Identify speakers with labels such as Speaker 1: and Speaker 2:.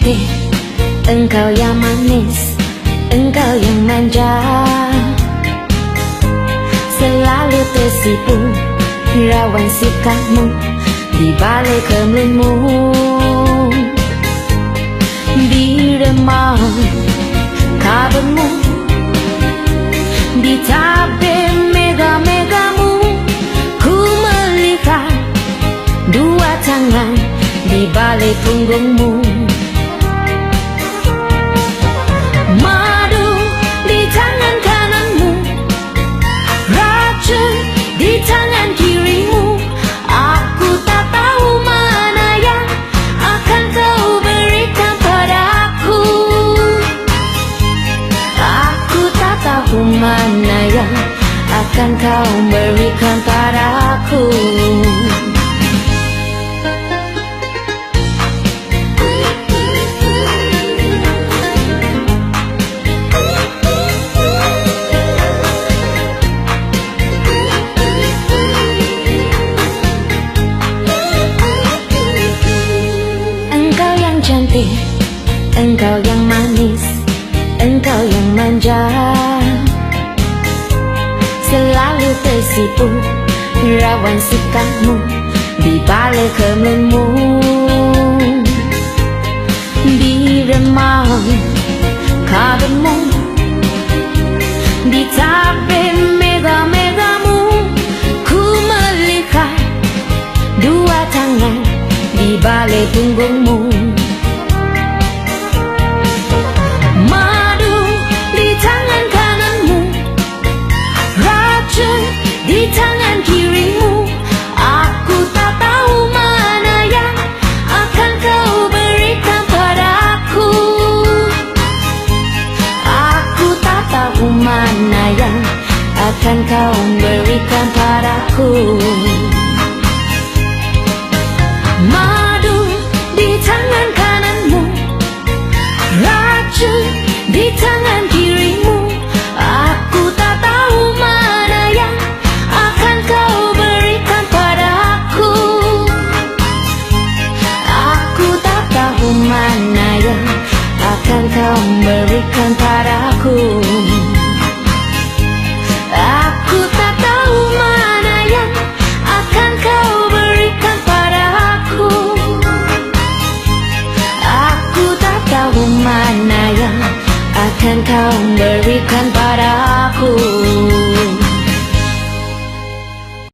Speaker 1: cantik, engkau yang manis, engkau yang manja. Selalu tersipu rawan sikapmu di balik kemelinmu. Di remah kabarmu, di tabir mega-megamu, ku melihat dua tangan di balik punggungmu. Madu di tangan kananmu, racun di tangan kirimu. Aku tak tahu mana yang akan kau berikan padaku. Aku tak tahu mana yang akan kau berikan padaku. Cantik, engkau yang manis, engkau yang manja. Selalu tersipu rawan sikapmu di balik kemelinmu. Di remah kabarmu, di tabir mega-megamu, ku melihat dua tangan di balik punggungmu. Di tangan kirimu, aku tak tahu mana yang akan kau berikan padaku. Aku tak tahu mana yang akan kau berikan padaku. Madu di tangan kananmu, racun di tangan kirimu. Aku tak tahu mana yang akan kau berikan padaku. Aku tak tahu mana yang akan kau berikan padaku.